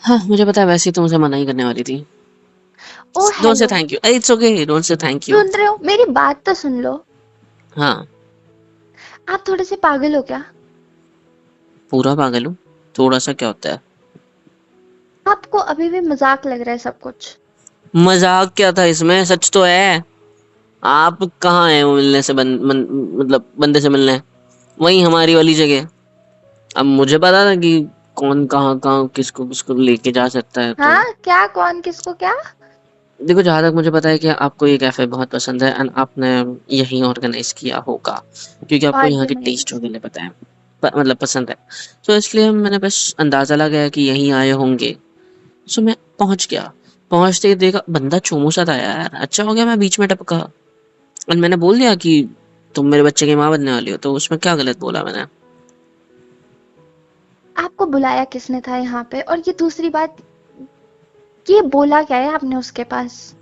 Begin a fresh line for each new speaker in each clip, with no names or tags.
हाँ, मुझे पता है, वैसे ही तो मुझे मना ही करने वाली थी।
Oh
don't say
hello,
thank you. It's okay, don't say thank you.
सुन रहे हो? मेरी बात तो सुन लो।
हाँ,
आप थोड़े से पागल हो क्या?
पूरा पागल हूँ। थोड़ा-सा क्या होता है?
आपको अभी भी मजाक लग रहा है सब कुछ?
मज़ाक क्या था इसमें? सच तो है। आप कहाँ हैं वो मिलने से मतलब बंदे से मिलने? वहीं हमारी वाली जगह। अब मुझे पता था कि कौन कहाँ-कहाँ किसको-किसको लेके जा सकता है, तो
हाँ क्या? कौन किसको क्या?
देखो, जहाँ तक मुझे पता है कि आपको ये कैफ़े बहुत पसंद है एंड आपने यहीं ऑर्गेनाइज़ किया होगा, क्योंकि आपको यहाँ के टेस्ट
ऑर्गेनाइज?
वगैरह पता है। मतलब पसंद है। सो इसलिए मैंने बस अंदाज़ा लगाया कि यहीं आए होंगे। सो मैं पहुँच गया। पहुँचते ही देखा बंदा चोमू सा था यार। अच्छा हो गया मैं बीच में टपका और मैंने बोल दिया कि तुम मेरे बच्चे की माँ बनने वाली हो, तो उसमें क्या गलत बोला मैंने?
आपको बुलाया किसने था यहाँ पे? और ये दूसरी बात, ये बोला क्या है आपने उसके पास?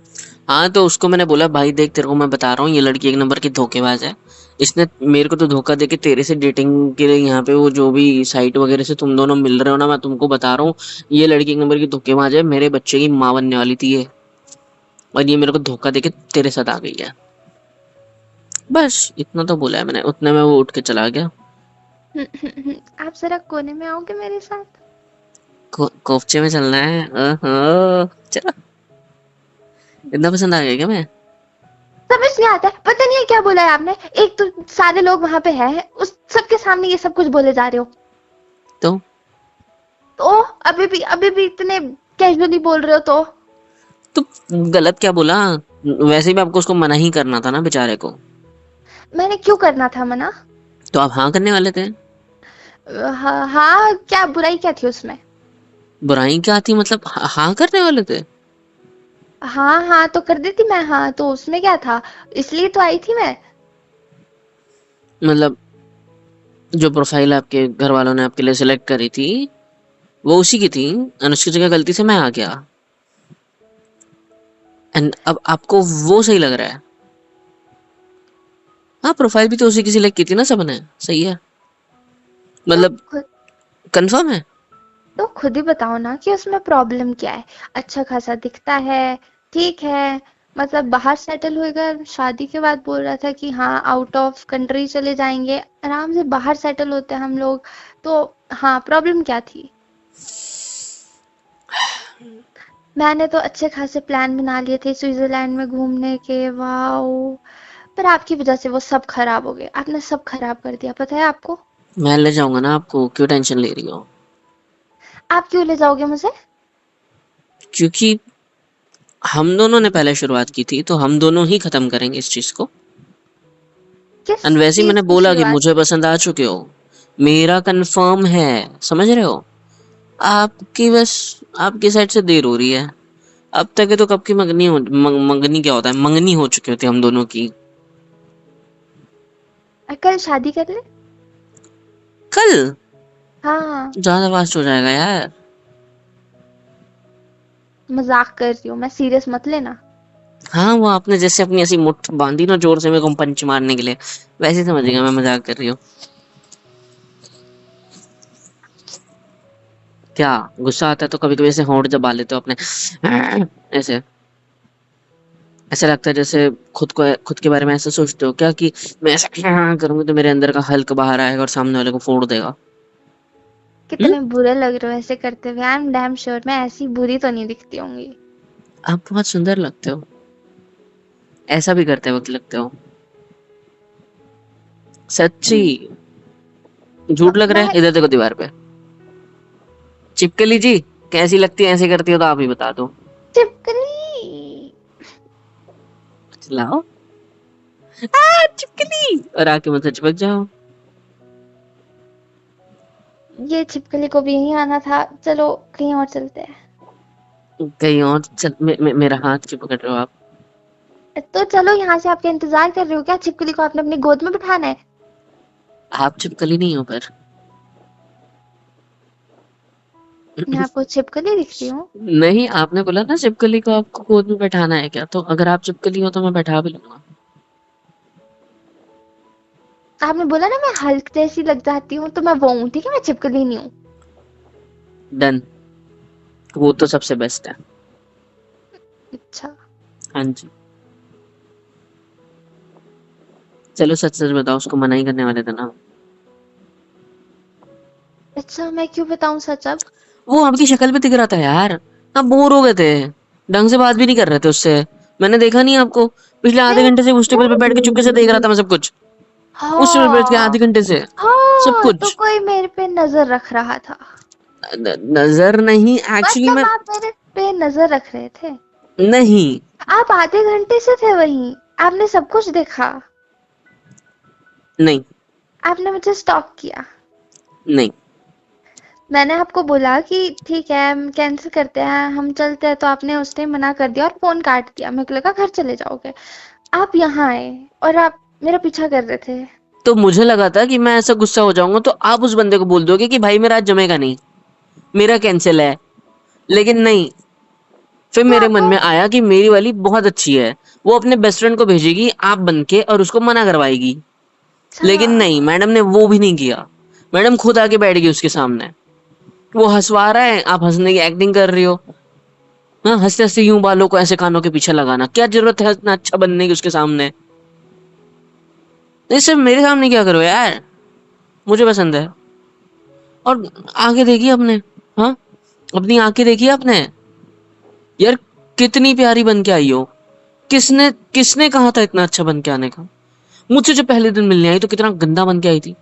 हाँ, तो उसको मैंने बोला, भाई देख तेरे को मैं बता रहा हूँ, ये लड़की एक नंबर की धोखेबाज है। इसने मेरे को तो धोखा देके तेरे से डेटिंग के लिए यहाँ पे वो जो भी साइट वगैरह से तुम दोनों मिल रहे हो ना, मैं तुमको बता रहा हूँ, ये लड़की एक नंबर की धोखेबाज है। मेरे बच्चे की माँ बनने वाली थी ये, और ये मेरे को धोखा देके तेरे साथ आ गई है। बस इतना तो बोला है मैंने, उतने में वो उठ के चला गया।
आप जरा कोने में आओगे मेरे साथ?
कोफचे में चलना है? ओहो, चलो। इतना पसंद आ गया क्या मैं?
समझ नहीं आता है, पता नहीं है क्या बोला है आपने। एक तो सारे लोग वहां पे हैं, उस सबके सामने ये सब कुछ बोले जा रहे हो।
तो
तो अभी भी इतने कैजुअली बोल रहे हो तो?
तो गलत क्या बोला? वैसे भी आपको उसको मना ही करना था ना बेचारे को।
मैंने क्यों करना था मना?
तो आप हाँ करने वाले थे।
हाँ हाँ, क्या बुराई क्या थी उसमें?
बुराई क्या थी मतलब? हाँ करने वाले थे।
हाँ हाँ तो कर देती मैं, हाँ तो उसमें क्या था? इसलिए तो आई थी मैं।
मतलब जो प्रोफाइल आपके घर वालों ने आपके लिए सिलेक्ट करी थी वो उसी की थी, और उसकी जगह गलती से मैं आ गया। एंड अब आपको वो सही लग रहा है? हाँ, प्रोफाइल भी तो उसी की सिलेक्ट की थी ना सबने। सही है।
तो
मतलब
खुद
कंफर्म है।
तो खुद ही बताओ ना कि उसमें प्रॉब्लम क्या है। अच्छा खासा दिखता है, ठीक है। मतलब बाहर सेटल होएगा, शादी के बाद बोल रहा था कि हाँ आउट ऑफ कंट्री चले जाएंगे, आराम से बाहर सेटल होते हैं हम लोग। तो हाँ, प्रॉब्लम क्या थी? मैंने तो अच्छे खासे प्लान बना लिए थे स्विट्जरलैंड में घूमने के, वाओ। पर आपकी वजह से वो सब खराब हो गए, आपने सब खराब कर दिया, पता है आपको?
मैं ले जाऊंगा ना आपको, क्यों टेंशन ले रही हो?
आप क्यों ले जाओगे मुझे?
क्योंकि हम दोनों ने पहले शुरुआत की थी, तो हम दोनों ही खत्म करेंगे इस चीज को।
किस
एंड वैसे ही
चीज
मैंने
की
बोला कि
शुरुआत?
मुझे पसंद आ चुके हो। मेरा कंफर्म है। समझ रहे हो? आपकी बस आपकी साइड से देर हो रही है। अब तक है तो कब की मंगनी क्या होता है, मंगनी हो चुकी होती है हम दोनों की।
कल शादी कर ले।
कल?
हाँ।
ज्यादा फास्ट हो जाएगा यार।
मजाक कर रही हूँ मैं, सीरियस मत लेना।
हाँ, वो आपने जैसे अपनी ऐसी मुट्ठ बांधी ना जोर से मेरे को पंच मारने के लिए, वैसे ही समझ गया मैं मजाक कर रही हूँ। क्या गुस्सा आता है तो कभी कभी ऐसे होंठ दबा लेते हो अपने, ऐसे। ऐसा लगता है जैसे खुद के बारे में ऐसा सोचते हो क्या कि मैं ऐसा करूंगी तो मेरे अंदर का हल्क बाहर आएगा और सामने वाले को फोड़ देगा। हम्म?
कितने बुरे लग रहे हो ऐसे करते हुए। आई एम डैम श्योर मैं ऐसी बुरी तो नहीं दिखती होंगी।
आप बहुत सुंदर लगते हो। ऐसा भी करते वक्त लगते हो। सच्ची। झूठ लग रहा है?
मैं
इधर देखो दीवार पे। चिपकली जी, कैसी लगती है? ऐसे करती हो तो आप ही बता दो।
चिपकली?
चलाओ। चिपकली, और आके मुझसे चिपक जाओ।
ये छिपकली को भी यहीं आना था, चलो कहीं और चलते हैं।
कहीं और चल, मेरा हाथ क्यों पकड़ रहे हो आप?
तो चलो, यहाँ से आपका इंतजार कर रही हो क्या? छिपकली को आपने अपनी गोद में बिठाना है?
आप चिपकली नहीं हो पर।
मैं आपको छिपकली दिख रही हूँ?
नहीं, आपने बोला ना चिपकली को आपको गोद में बैठाना है क्या, तो अगर आप चिपकली हो तो मैं बैठा भी लूंगा।
आपने बोला ना मैं हल्क जैसी लग जाती हूँ, तो मैं वो हूँ, ठीक है? मैं छिपकली नहीं हूँ।
डन। वो तो सबसे बेस्ट है।
अच्छा।
हाँ जी। चलो सच सच बताओ, उसको मना ही करने वाले थे ना?
अच्छा, मैं क्यों बताऊं सच अब?
वो आपकी शक्ल पे दिख रहा था यार, आप बोर हो गए थे, ढंग से बात भी नहीं कर रहे थे उससे। मैंने देखा नहीं आपको, पिछले आधे
नहीं
घंटे से उस टेबल पे बैठ के
नहीं।
चुपके से देख रहा था मैं सब कुछ। उस टेबल पे बैठ के आधे
हाँ
घंटे से सब
हाँ, तो
कुछ।
कोई मेरे पे नजर रख रहा था।
नजर नहीं, एक्चुअली
मतलब
मैं
आप मेरे पे नजर रख रहे थे।
नहीं।
आप आधे घंटे से थे वहीं, आपने सब कुछ देखा।
नहीं।
आपने मुझे स्टॉक किया।
नहीं।
मैंने आपको बोला कि ठीक है हम कैंसिल करते हैं, हम चलते हैं, तो आपने उस टाइम मना कर दिया और फोन काट दिया। मेरे को लगा घर चले जाओगे। आप यहाँ आए और आप मेरा पीछा कर रहे थे।
तो मुझे लगा था कि मैं ऐसा गुस्सा हो जाऊंगा तो आप उस बंदे को बोल दोगे कि भाई मेरा आज जमेगा नहीं, मेरा कैंसिल है। लेकिन नहीं, फिर
तो
मेरे मन
आपको
में आया कि मेरी वाली बहुत अच्छी है, वो अपने बेस्ट फ्रेंड को भेजेगी आप बन के और उसको मना करवाएगी।
अच्छा।
लेकिन नहीं, मैडम ने वो भी नहीं किया। मैडम खुद आके बैठ गई उसके सामने। वो हंसवा रहा है, आप हंसने की एक्टिंग कर रही हो। हाँ, हंसते हंसते यूं बालों को ऐसे कानों के पीछे लगाना, क्या जरूरत है इतना अच्छा बनने की उसके सामने? नहीं, सिर्फ मेरे सामने क्या करो यार, मुझे पसंद है। और आगे देखिए अपने, हाँ, अपनी आंखें देखिए आपने यार, कितनी प्यारी बन के आई हो। किसने किसने कहा था इतना अच्छा बन के आने का? मुझसे जब पहले दिन मिलने आई तो कितना गंदा बन के आई थी।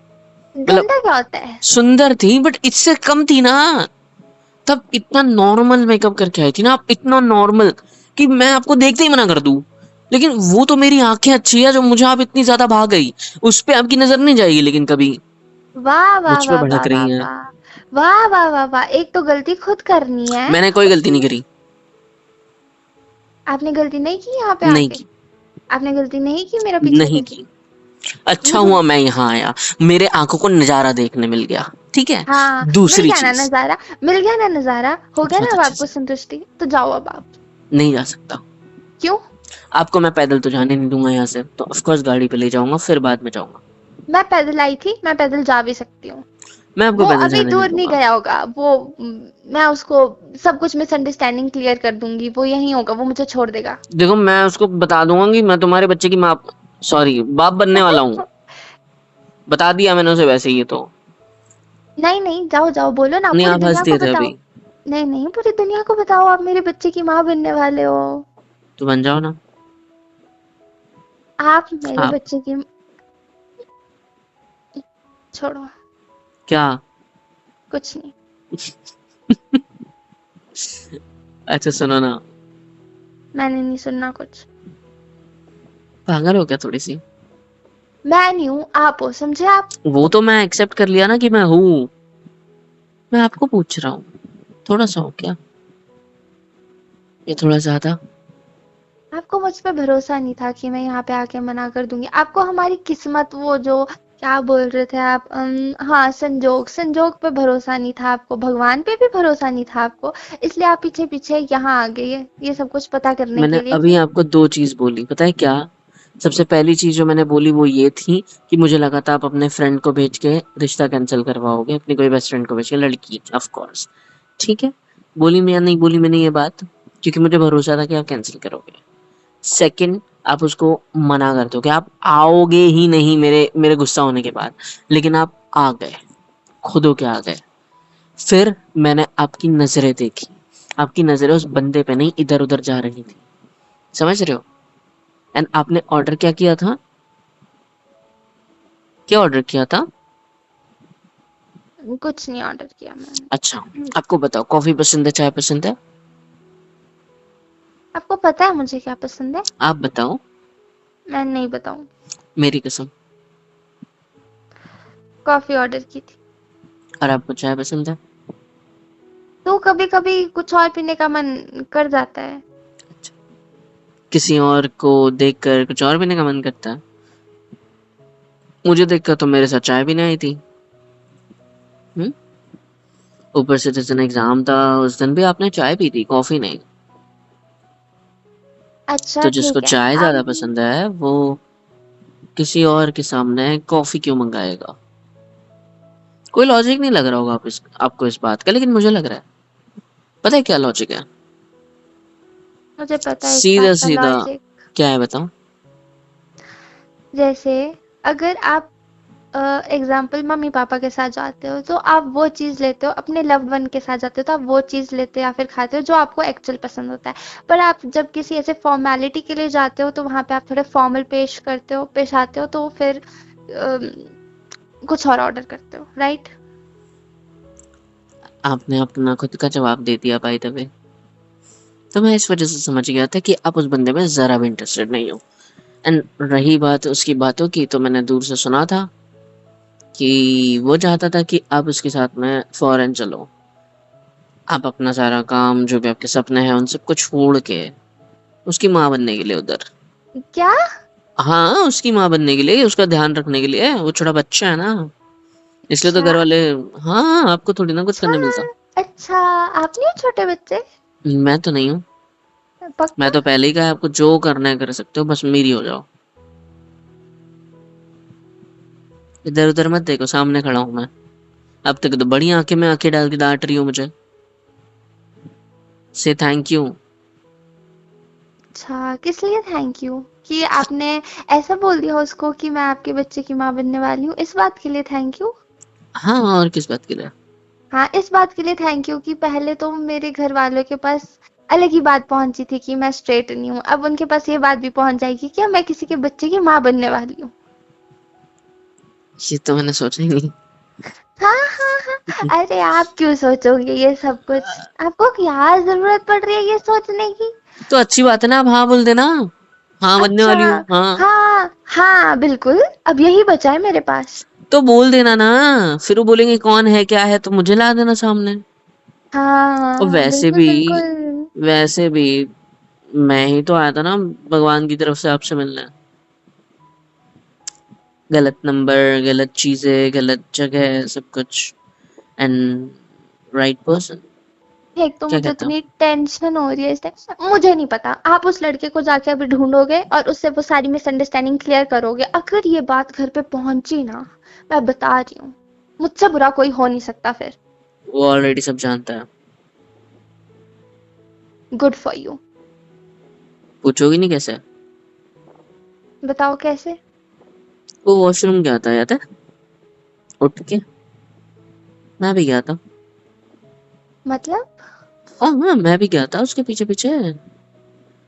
मतलब
गंदा क्या होता है?
सुंदर थी बट इससे कम थी ना। तब इतना नॉर्मल मेकअप करके आई थी ना आप, इतना नॉर्मल कि मैं आपको देखते ही मना कर दूं। लेकिन वो तो मेरी आंखें अच्छी है जो मुझे आप इतनी ज्यादा भाग गई, उस पे आपकी नजर नहीं जाएगी लेकिन कभी।
वाह वाह
मुझ पे
वाह वाह
भड़क
वाह
रही हैं।
वाह। वाह वाह वाह वाह, एक तो गलती खुद करनी है।
मैंने कोई गलती नहीं
उसमें
करी।
आपने गलती नहीं की यहाँ पे
नहीं
आके।
की।
आपने गलती नहीं की मेरा पीछा
नहीं
करके।
की। अच्छा हुआ मैं यहाँ आया, मेरे आंखों को नजारा देखने मिल गया। ठीक है।
हाँ, मिल
दूसरी
गया ना
चीज,
नजारा। मिल गया ना नजारा, हो गया ना
बहुत
अब
अच्छे
आपको
से।
संतुष्टि, तो जाओ अब आप।
नहीं जा सकता।
क्यों?
आपको मैं पैदल तो जाने नहीं दूंगा यहाँ से, तो ऑफ कोर्स गाड़ी पे ले जाऊंगा, फिर बाद में जाऊंगा।
मैं पैदल आई थी, मैं पैदल जा भी सकती हूँ।
मैं आपको
वो
पैदल
अभी
जाने नहीं
दूर नहीं
दूंगा।
गया होगा वो। मैं उसको सब कुछ मिसअंडरस्टैंडिंग क्लियर कर दूंगी, वो यहीं होगा, वो मुझे छोड़ देगा।
देखो, मैं उसको बता दूंगा कि मैं तुम्हारे बच्चे की माँ, सॉरी, बाप बनने वाला हूँ। बता दिया मैंने उसे वैसे ही, तो
नहीं नहीं, जाओ जाओ, बोलो ना,
नहीं,
पूरी
आप हंस
दुनिया को
दिए थे
बताओ।
अभी।
नहीं नहीं, पूरी दुनिया को बताओ आप मेरे बच्चे की माँ बनने वाले हो।
तो बन जाओ ना।
आप मेरे
आप
बच्चे की। छोड़ो।
क्या?
कुछ नहीं।
अच्छा सुनो ना,
मैंने नहीं सुनना कुछ।
पागल हो क्या थोड़ी सी?
मैं नहीं हूँ, आप हो, समझे आप?
वो तो मैं एक्सेप्ट कर लिया ना कि मैं हूँ। मैं आपको पूछ रहा हूँ, थोड़ा सा हो क्या, ये थोड़ा ज्यादा?
आपको मुझ पे भरोसा नहीं था कि मैं यहाँ पे आके मना कर दूंगी। आपको हमारी किस्मत, वो जो क्या बोल रहे थे आप, हाँ, संजोग, संजोग पे भरोसा नहीं था आपको, भगवान पे भी भरोसा नहीं था आपको। इसलिए आप पीछे पीछे यहाँ आ गए ये सब कुछ पता करने
मैंने
के लिए
अभी
कि
आपको दो चीज बोली, पता है क्या? सबसे पहली चीज जो मैंने बोली वो ये थी कि मुझे लगा था आप अपने फ्रेंड को भेज के रिश्ता कैंसिल करवाओगे, अपनी कोई बेस्ट फ्रेंड को भेज के, लड़की ऑफ कोर्स। ठीक है, बोली मैं या नहीं बोली मैंने ये बात, क्योंकि मुझे भरोसा था कि आप कैंसिल करोगे। सेकंड, आप उसको मना कर दो कि आप आओगे ही नहीं मेरे मेरे गुस्सा होने के बाद, लेकिन आप आ गए, खुद होके आ गए। फिर मैंने आपकी नजरें देखी, आपकी नजरें उस बंदे पे नहीं इधर उधर जा रही थी, समझ रहे हो? एंड आपने ऑर्डर क्या किया था? क्या ऑर्डर किया था?
कुछ नहीं ऑर्डर किया मैंने।
अच्छा, आपको बताओ, कॉफी पसंद है, चाय पसंद है?
आपको पता है मुझे क्या पसंद है?
आप बताओ।
मैं नहीं बताऊं।
मेरी कसम।
कॉफी ऑर्डर की थी।
और आपको चाय पसंद है?
तो कभी कभी कुछ और पीने का मन कर जाता है।
किसी और को देखकर कुछ और पीने का मन करता है? मुझे देखकर तो मेरे साथ चाय पीने आई थी। हम्म। ऊपर से जिस दिन एग्जाम था उस दिन भी आपने चाय पी थी, कॉफी नहीं।
अच्छा
तो जिसको
ठीक है
चाय ज्यादा
अब।
पसंद है वो किसी और के सामने कॉफी क्यों मंगाएगा? कोई लॉजिक नहीं लग रहा होगा आपको इस बात का, लेकिन मुझे लग रहा है। पता है क्या लॉजिक है?
मुझे पता है इस
सीधा
बात का
सीधा।
लॉजिक।
क्या है बताओ?
जैसे अगर आप एग्जाम्पल मम्मी पापा के साथ जाते हो तो आप वो चीज़ लेते हो, अपने लव्ड वन के साथ जाते हो तो आप वो चीज़ लेते हो या फिर खाते हो जो आपको एक्चुअल पसंद होता है। पर आप जब किसी ऐसे फॉर्मेलिटी के लिए जाते हो तो वहाँ पे आप थोड़े फॉर्मल पेश आते हो तो फिर कुछ और ऑर्डर करते हो, राइट?
आपने अपना खुद का जवाब दे दिया बाय द वे। तो मैं इस वजह से समझ गया था कि आप उस बंदे में जरा भी इंटरेस्टेड नहीं हो। एंड रही बात उसकी बातों की, तो मैंने दूर से सुना था कि वो चाहता था कि आप उसके साथ में फॉरेन चलो। आप अपना सारा काम, जो भी आपके सपने हैं, उन सबको छोड़ के उसकी माँ बनने के लिए उधर।
क्या?
हाँ, उसकी माँ बनने के लिए, उसका ध्यान रखने के लिए। वो छोटा बच्चा है ना, इसलिए तो
अच्छा।
घर वाले। हाँ, आपको थोड़ी ना कुछ
अच्छा।
करने मिलता।
अच्छा। आप नहीं हो छोटे बच्चे?
मैं तो नहीं हूँ। मैं
पक्का?
तो पहले ही कहा, आपको जो करना है कर सकते हो, बस मेरी हो जाओ। इधर उधर मत देखो, सामने खड़ा हूँ मैं। अब तक तो बड़ी आंखें में आंखें डाल के डांट रही हो मुझे। से थैंक यू।
अच्छा, किस लिए थैंक यू? कि आपने ऐसा बोल दिया उसको कि मैं आपके बच्चे की माँ बनने वाली हूँ, इस बात के लिए थैंक यू?
हाँ, और किस बात के लिए?
हाँ, इस बात के लिए थैंक यू कि पहले तो मेरे घर वालों के पास अलग ही बात पहुंची थी कि मैं स्ट्रेट नहीं हूँ, अब उनके पास ये बात भी पहुंच जाएगी कि अब मैं किसी के बच्चे की माँ बनने वाली हूँ।
ये तो मैंने सोचा ही नहीं।
हाँ हाँ हाँ, अरे आप क्यों सोचोगे ये सब कुछ? आपको क्या जरूरत पड़ रही है ये सोचने की?
तो अच्छी बात है ना, आप हाँ बोल देना। हाँ बनने
अच्छा।
वाली हूँ, हाँ।
हाँ हाँ बिल्कुल, अब यही बचा है मेरे पास।
तो बोल देना ना। फिर वो बोलेंगे कौन है क्या है, तो मुझे ला देना सामने। और
हाँ बिल्कुल बिल्कुल।
वैसे भी मैं ही तो आया था ना भगवान की तरफ से आपसे मिलने। गलत नंबर, गलत चीजें, गलत जगह, सब कुछ। And right person.
एक तो
क्या
मुझे
कहते हो?
इतनी टेंशन हो रही है इस टाइम, मुझे नहीं पता आप उस लड़के को जाके अभी ढूंढोगे और उससे वो सारी मिसअंडरस्टैंडिंग क्लियर करोगे। अगर ये बात घर पे पहुंची ना, मैं बता रही हूँ, मुझसे बुरा कोई हो नहीं सकता फिर।
वो ऑलरेडी सब जानता है।
Good for you.
पूछोगी नहीं कैसे?
बताओ कैसे?
वो वॉशरूम गया था, याद है? उठ के। मैं भी गया था।
मतलब?
हाँ हाँ, मैं भी गया था उसके पीछे पीछे।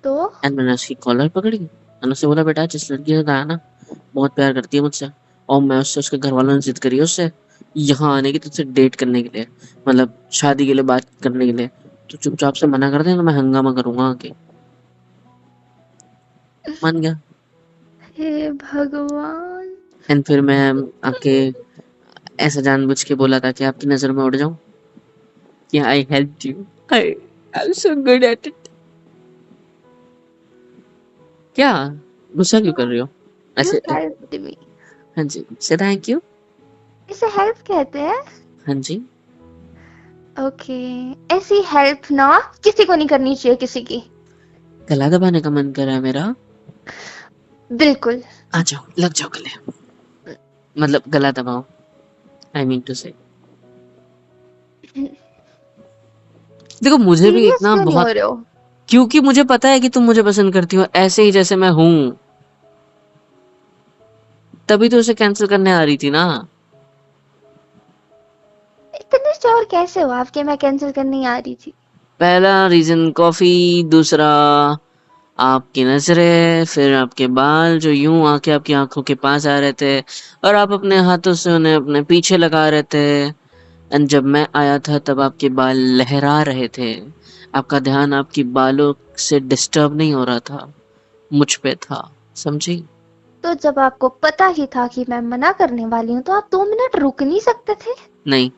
तो
एंड मैंने उसकी कॉलर पकड़ी, मैंने उससे बोला, बेटा जिस लड़की के साथ आया ना, बहुत प्यार करती है मुझसे। और मैं उससे, उसके घर वालों ने जिद करी है उससे यहाँ आने की, तुझसे डेट करने के लिए, मतलब शादी के लिए बात करने के लिए। तो चुपचाप से मना कर दे, तो मैं हंगामा करूंगा आके। मान गया।
हे भगवान।
एंड फिर मैं आके ऐसा जानबूझ के बोला था कि आपकी नजर में उड़ जाऊं, कि I help you, I I am so good at it. क्या गुस्सा क्यों कर रही हो
यू
ऐसे?
Helped me.
हाँ जी, से थैंक यू।
इसे हेल्प कहते हैं?
हाँ जी।
ओके। ऐसी हेल्प ना किसी को नहीं करनी चाहिए किसी की।
गला दबाने का मन कर रहा है मेरा।
बिल्कुल।
आ जाओ, लग जाओ गले। मतलब गला दबाओ, आई मीन टू से। देखो मुझे भी
सीरियस
इतना
क्यों नहीं हो
बहुत,
रहे हो?
क्योंकि मुझे पता है कि तुम मुझे पसंद करती हो ऐसे ही जैसे मैं हूँ। तभी तो उसे कैंसिल करने आ रही थी ना।
इतने श्योर कैसे हो आप कि मैं कैंसिल करने आ रही थी?
पहला रीजन कॉफी, दूसरा आपकी नजरें, फिर आपके बाल जो यूं आके आपकी आंखों के पास आ रहे थे, और आप अपने हाथों से उन्हें अपने पीछे लगा रहे थे। एंड जब मैं आया था तब आपके बाल लहरा रहे थे। आपका ध्यान आपकी बालों से डिस्टर्ब नहीं हो रहा था, मुझ पे था। समझी?
तो जब आपको पता ही था कि मैं मना करने वाली हूँ तो आप 2 मिनट रुक नहीं सकते थे?
नहीं।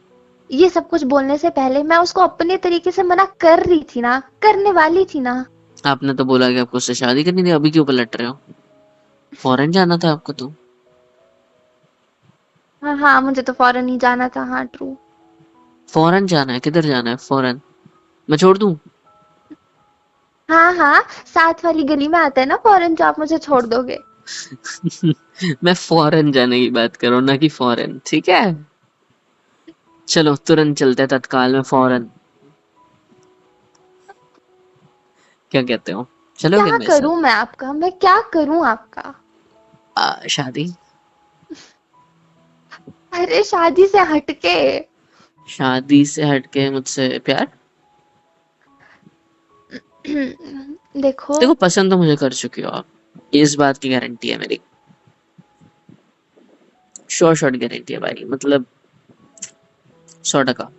ये सब कुछ बोलने से पहले मैं उसको अपने तरीके से मना कर रही थी ना, करने वाली थी ना।
आपने तो बोला कि आपको उससे शादी करनी थी, अभी क्यों पलट रहे हो? फॉरेन जाना था आपको तो।
हाँ हाँ, मुझे तो फौरन ही जाना था, हाँ ट्रू।
फॉरेन जाना है? किधर जाना है फॉरेन? मैं छोड़ दूं?
हाँ हाँ, साथ वाली गली में आता है ना फौरन, जो आप मुझे छोड़ दोगे?
मैं फॉरेन जाने की बात कर रहा हूँ, ना कि फॉरेन, ठीक है? चलो तुरंत चलते हैं तत्काल में फॉरेन। क्या कहते हो, चलोगे
क्या
मेरे साथ?
करूं मैं क्या करूं आपका?
शादी।
अरे शादी से हटके।
शादी से हटके मुझसे प्यार।
देखो।
देखो पसंद तो मुझे कर चुकी हो आप, इस बात की गारंटी है मेरी, श्योर शॉट गारंटी है भाई, मतलब 100%।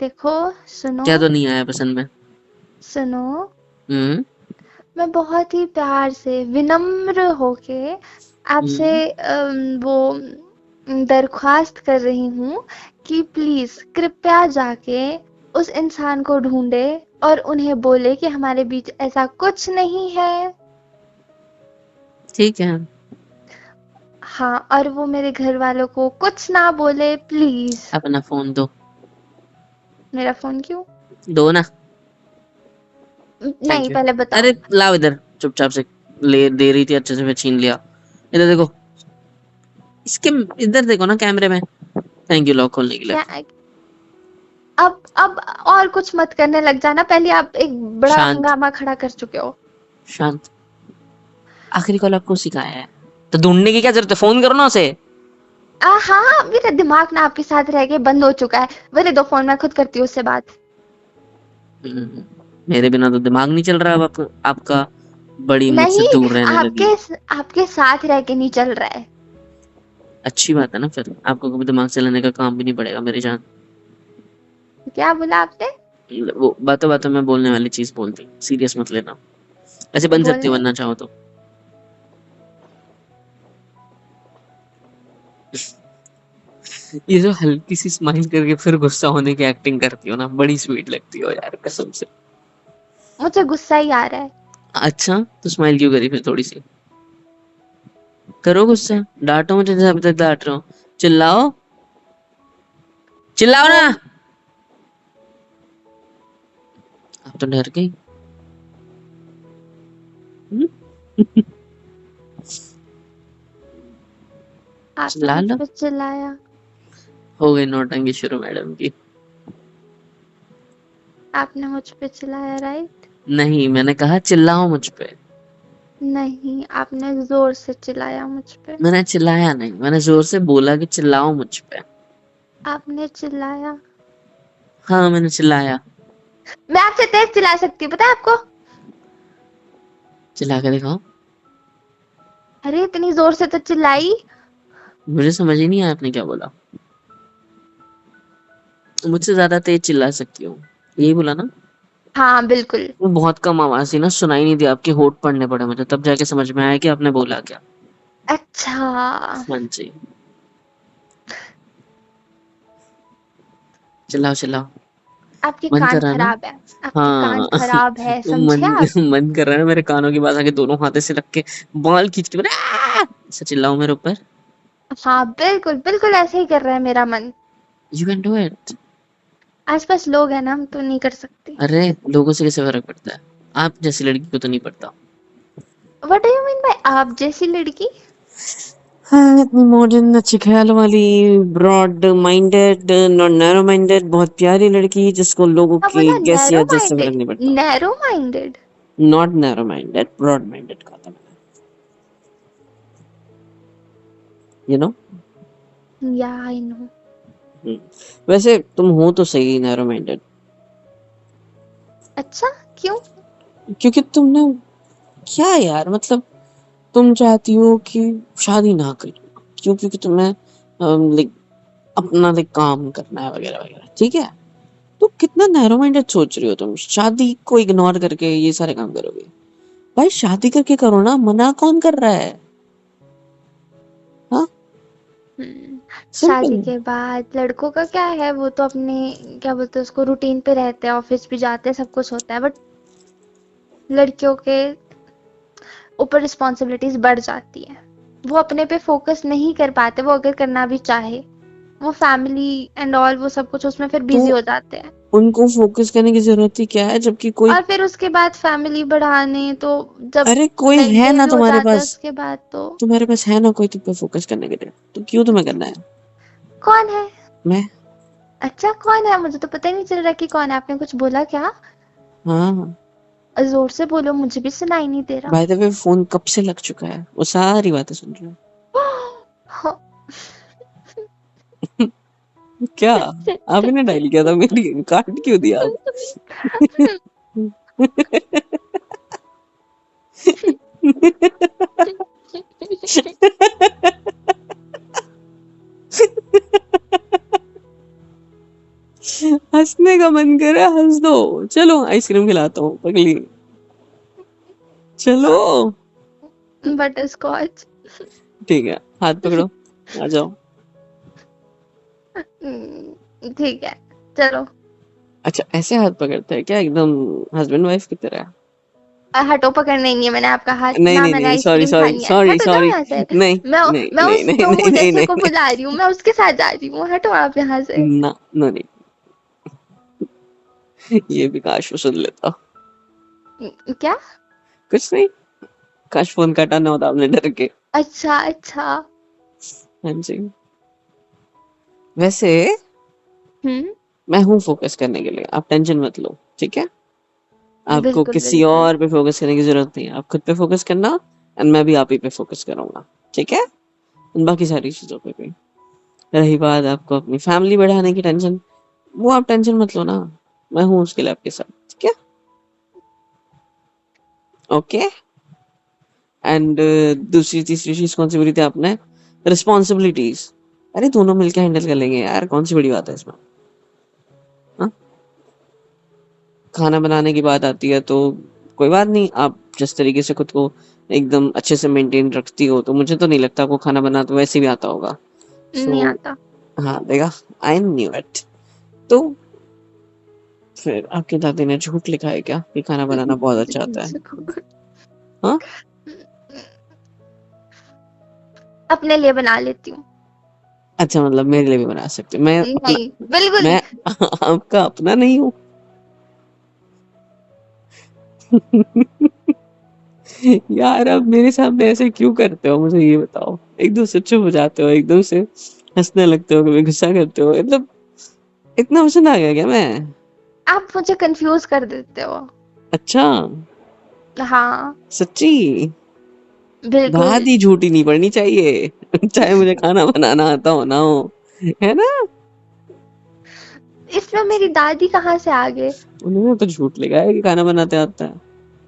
देखो, सुनो
क्या तो नहीं आया पसंद में?
सुनो।
हम्म।
मैं बहुत ही प्यार से विनम्र होके आपसे
हम्म।
वो दरख्वास्त कर रही हूँ कि प्लीज कृपया जाके उस इंसान को ढूंढे और उन्हें बोले कि हमारे बीच ऐसा कुछ नहीं है।
ठीक है।
हाँ, और वो मेरे घर वालों को कुछ ना बोले प्लीज।
अपना फोन दो।
मेरा फोन क्यों?
दो ना।
नहीं,
थैंक यू।
पहले
अरे
बताओ।
लाओ इधर चुपचाप से, ले दे रही थी अच्छे से, मैं छीन लिया। इधर देखो, इसके इधर देखो ना कैमरे में। थैंक यू लॉक खोलने के लिए।
क्या? अब और कुछ मत करने लग जाना, पहले आप एक बड़ा
शांत।
हंगामा खड़ा कर चुके हो।
शांत। आखिरी कॉल आपको सिखाया है तो ढूंढने की क्या जरूरत है, फोन करो ना उसे।
हाँ, मेरा दिमाग ना आपके साथ रह के बंद हो चुका है। मेरे दो फोन, मैं खुद करती हूँ उससे बात।
हम्म, मेरे बिना तो दिमाग नहीं चल रहा अब आपका, बड़ी मुझसे
नहीं,
दूर रहने
आपके
लगी।
आपके साथ रह के नहीं चल रहा है।
अच्छी बात है ना, फिर आपको कभी दिमाग चलाने का काम भी नहीं पड़ेगा मेरी जान।
क्या बोला आपने?
वो बातों बातों में बोलने वाली चीज बोलती, सीरियस मत लेना। ऐसे बन सकती हो
बोलने।
बनना चाहो तो। ये जो हल्की सी स्माइल करके फिर गुस्सा होने की एक्टिंग करती हो ना, बड़ी स्वीट लगती हो यार कसम से।
मुझे गुस्सा ही आ रहा है।
अच्छा, तो स्माइल क्यों करी फिर थोड़ी सी? करो गुस्सा, डांटो मुझे जैसे अभी तक डांट रहे हो। चिल्लाओ, चिल्लाओ
वो
ना। अब तो डर गई। हम्म?
आपने
चिल्ला
मुझ
लो।
पे चिल्लाया।
हो गई नौटंकी शुरू मैडम की।
आपने मुझ पे चिल्लाया, राइट?
नहीं, मैंने कहा चिल्लाओ मुझ पे।
नहीं, आपने जोर से चिल्लाया मुझ पे।
मैंने चिल्लाया नहीं, मैंने जोर से बोला कि चिल्लाओ मुझ पे।
आपने चिल्लाया।
हाँ मैंने चिल्लाया।
मैं आपसे तेज चिल्ला सकती हूँ, पता है आपको?
चिल्ला के दिखाओ।
अरे इतनी जोर से तो चिल्लाई।
मुझे समझ ही नहीं आया आपने क्या बोला। मुझसे ज्यादा तेज चिल्ला सकती हो, यही बोला ना?
हाँ, बिल्कुल।
वो बहुत कम आवाज थी ना, सुनाई नहीं दिया, आपके होठ पड़ने पड़े मुझे, तब जाके समझ में आया कि आपने बोला क्या।
अच्छा।
हाँ जी। चिल्लाओ चिल्लाओ।
आपके
मन कर
कान
रहा है ना?
खराब है। आपके कान
हाँ।
खराब है, समझे
मन
आप?
मन कर रहा है ना मेरे कानों के पास आके दोनों हाथे से रख के बाल खींच के मैंने ऐसे चिल्लाऊं मेरे ऊपर।
हाँ, बिल्कुल बिल्कुल ऐसे ही कर रहा है मेरा मन।
You can do it.
आसपास लोग हैं ना, हम तो नहीं कर सकते।
अरे लोगों से कैसे फर्क पड़ता है, आप जैसी लड़की को तो नहीं पड़ता।
What do you mean by आप जैसी लड़की?
हाँ इतनी मॉडर्न अच्छे ख्याल वाली, broad minded not narrow minded, बहुत प्यारी लड़की जिसको लोगों
आप
की
बोला
कैसी
नैरो
एडजस्ट से फर्क
माइंडेड।
नहीं पड़ता।
Narrow minded.
Not narrow minded, broad minded कहा था मैंने, यू नो।
या आई नो।
वैसे तुम हो तो सही नैरो माइंडेड,
अच्छा, क्यों?
क्योंकि तुमने क्या यार, मतलब तुम चाहती हो कि शादी ना करो, क्यों? क्योंकि तुम्हें लाइक अपना लाइक काम करना है वगैरह वगैरह, ठीक है? तो कितना नैरो माइंडेड सोच रही हो तुम, शादी को इग्नोर करके ये सारे काम करोगे? भाई शादी करके करो ना, मना कौन कर रहा है? हाँ,
हम्म,
सिंपल।
शादी के बाद लड़कों का क्या है, वो तो अपने क्या बोलते हैं उसको, रूटीन पे रहते हैं, ऑफिस भी जाते हैं, सब कुछ होता है, बट लड़कियों के ऊपर रिस्पॉन्सिबिलिटीज बढ़ जाती है। वो अपने पे फोकस नहीं कर पाते, वो अगर करना भी चाहे, वो फैमिली एंड ऑल वो सब कुछ उसमें फिर
तो
बिजी हो जाते हैं।
उनको फोकस करने की जरूरत ही क्या है, जबकि कोई,
और फिर उसके बाद फैमिली बढ़ाने तो जब
अरे कोई है ना
बेबी हो
तुम्हारे
जाता है
पास,
उसके बाद तो।
तुम्हारे पास है ना कोई तुम पे फोकस करने के लिए, तो क्यों तुम्हें करना है?
कौन है?
मैं।
अच्छा, कौन है? मुझे तो पता ही नहीं चल रहा कि कौन है। आपने कुछ बोला क्या?
हाँ,
जोर से बोलो, मुझे भी सुनाई नहीं दे रहा।
बाय द वे फोन कब से लग चुका है, वो सारी बातें सुन रहे
हाँ।
हो। क्या आपने डायल किया था, मेरी काट क्यों दिया आप? हंसने का मन कर रहा है, हंस दो। चलो आइसक्रीम खिलाता हूँ पगली, चलो।
Butterscotch.
ठीक है, हाथ पकड़ो, आ जाओ।
ठीक है, चलो।
अच्छा ऐसे हाथ पकड़ते हैं क्या, एकदम हस्बैंड वाइफ की तरह?
हटो, पकड़ना ही नहीं है मैंने आपका हाथ
नहीं
ना,
नहीं
मैंने
नहीं, सॉरी
आइसक्रीम
सॉरी
खानी है,
सॉरी
हटो जाओ
सॉरी।
यहाँ से।
नहीं
मैं
नहीं
मैं
नहीं
उस
नहीं
टोमू
नहीं नहीं
जैसे को
नहीं
बुला रही हूँ, मैं उसके साथ जा रही हूँ, हटो आप यहाँ से।
ना नो नहीं, ये भी काश वो सुन लेता।
क्या?
कुछ नहीं, काश फोन काटा ना होता आपने डर के।
अच्छा अच्छा।
हाँ जी। वैसे
हम्म।
मैं हूँ फोकस करने के लिए, आप टेंशन मत लो, ठीक है? आपको
बिल्कुल
किसी
बिल्कुल।
और पे फोकस करने की जरूरत नहीं है, आप खुद पे फोकस करना, एंड मैं भी आप ही पे फोकस करूंगा, ठीक है? और बाकी सारी चीजों पे भी। रही बात आपको अपनी फैमिली बढ़ाने की टेंशन, वो आप टेंशन मत लो ना, मैं हूँ उसके लिए आपके साथ, ठीक है? ओके। एंड दूसरी तीसरी चीज कौन सी बोली थी आपने? रिस्पॉन्सिबिलिटीज। अरे दोनों मिलके हैंडल कर लेंगे यार, कौन सी बड़ी बात है इसमें? हाँ? खाना बनाने की बात आती है तो कोई बात नहीं, आप जिस तरीके से खुद को एकदम अच्छे से मेंटेन रखती हो, तो मुझे तो नहीं लगता आपको खाना बनाना तो वैसे भी आता होगा।
नहीं
सो
आता।
हाँ देखा, आई न्यू इट। तो फिर आपकी दादी ने झूठ लिखा है क्या कि खाना बनाना बहुत अच्छा आता है? हाँ?
अपने लिए बना लेती हूँ।
अच्छा मतलब मेरे लिए भी बना सकते हो, मैं अपना,
नहीं, बिल्कुल।
मैं आपका अपना नहीं हूँ? यार आप मेरे सामने ऐसे क्यों करते हो, मुझे ये बताओ। एकदम से चुप हो जाते हो, एकदम से हंसने लगते हो, कभी गुस्सा करते हो, मतलब इतना पसंद आ गया क्या मैं?
आप मुझे कंफ्यूज कर देते हो।
अच्छा,
हाँ।
सच्ची?
बिल्कुल।
दादी झूठी नहीं पड़नी चाहिए। चाहे मुझे खाना बनाना आता हो ना हो, है ना?
इसमें मेरी दादी कहाँ से आ गए?
उन्होंने तो झूठ लिखा है कि खाना बनाते आता है।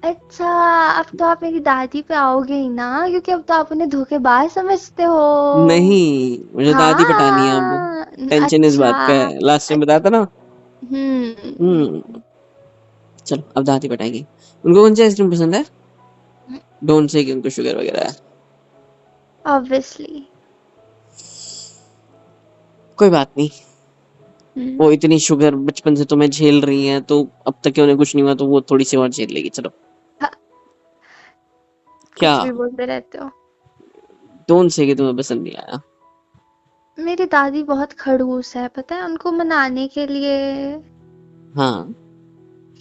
अच्छा, अब तो आप मेरी दादी पे आओगे ही ना, क्योंकि अब तो आप उन्हें धोखेबाज समझते हो।
नहीं, मुझे दादी पटानी है अब।
हाँ।
टेंशन इस
अच्छा।
बात का है, लास्ट टाइम बताया था ना।
हम्म।
हम्म। चलो अब दादी पटाएंगे। उनको कौन सी आइसक्रीम पसंद है? डोंट से कि उनको शुगर वगैरह है।
ऑब्वियसली।
कोई बात नहीं,
हम्म।
वो इतनी शुगर बचपन से तुम्हें झेल रही हैं, तो अब तक के उन्हें कुछ नहीं हुआ तो वो थोड़ी सी और झेल लेगी, चलो।
हाँ,
क्या?
कुछ भी बोलते रहते हो।
डोंट से कि तुम्हें पसंद नहीं आया।
मेरी दादी बहुत खड़ूस है, पता है, उनको मनाने के लिए।
हाँ।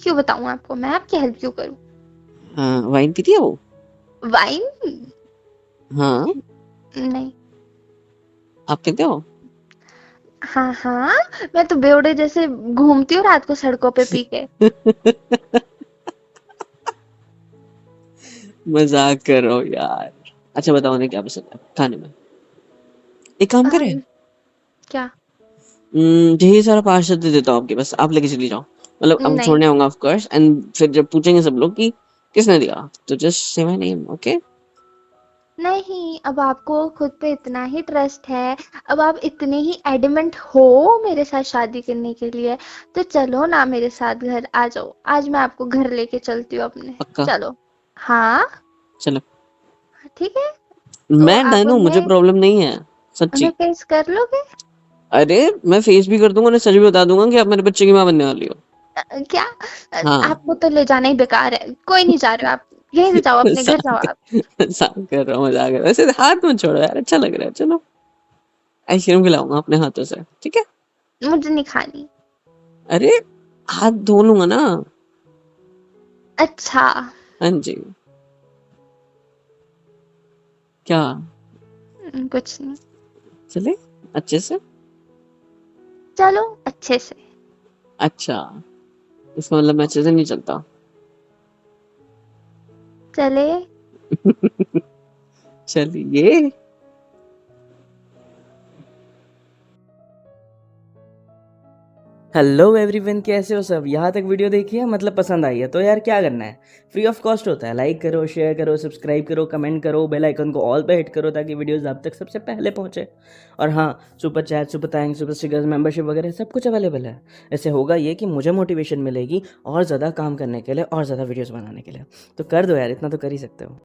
क्यों बताऊं आपको, मैं आपकी हेल्प क्यों करूं?
हाँ वाइन पीती है वो?
वाइन?
हाँ।
नहीं।
आप पीते हो?
हाँ हाँ, मैं तो बेवड़े जैसे घूमती हूँ रात को सड़कों पे पी के।
मजाक कर रहा हूँ यार। अच्छा बताओ उन्हें क्या पसंद है खाने में? एक काम करें,
क्या?
ढेर सारा पार्सल दे देता हूँ आपके पास, आप लेके चली जाओ। मतलब अब
नहीं
छोड़ने आऊंगा ऑफ कोर्स, एंड फिर जब पूछेंगे सब लोग कि किसने दिया, तो just say my name, okay?
नहीं, अब आपको खुद पे इतना ही ट्रस्ट है, अब आप इतने ही एडमेंट हो मेरे साथ शादी करने के लिए, तो चलो ना मेरे साथ घर आ जाओ, आज मैं आपको घर लेके चलती हूँ अपने।
पक्का?
चलो। हाँ।
चलो।
ठीक है। तो
मैं
आप
डन हूँ, मुझे
उन्हें
प्रॉब्लम नहीं है,
उन्हें
सच्ची।
फेस कर लोगे?
अरे मैं फेस भी कर दूंगा, उन्हें सच भी बता दूंगा कि आप मेरे बच्चे की माँ बनने वाली हो।
क्या?
हाँ।
आपको तो ले जाना ही बेकार है, कोई नहीं जा रहे हो आप, यहीं से जाओ, अपने घर जाओ आप।
मजाक कर रहा हूँ, मजाक कर रहा हूँ। वैसे हाथ मत छोड़ो यार, अच्छा लग रहा है, चलो। आइसक्रीम खिलाऊंगा अपने हाथों से, ठीक है?
मुझे नहीं खानी।
अरे हाथ धो लूंगा ना।
अच्छा।
हाँ जी। क्या?
कुछ नहीं।
चले अच्छे से?
चलो अच्छे से।
अच्छा, इसका मतलब मैं अच्छे से नहीं चलता?
चले?
चलिए।
हेलो एवरीवन, कैसे हो सब। यहाँ तक वीडियो देखी है, मतलब पसंद आई है तो यार क्या करना है, फ्री ऑफ कॉस्ट होता है। लाइक करो, शेयर करो, सब्सक्राइब करो, कमेंट करो, बेल आइकन को ऑल पे हिट करो ताकि वीडियोस आप तक सबसे पहले पहुंचे। और हाँ, super chat, super thanks, super stickers, membership वगैरह सब कुछ अवेलेबल है। ऐसे होगा ये कि मुझे मोटिवेशन मिलेगी और ज़्यादा काम करने के लिए और ज़्यादा वीडियोज़ बनाने के लिए। तो कर दो यार, इतना तो कर ही सकते हो।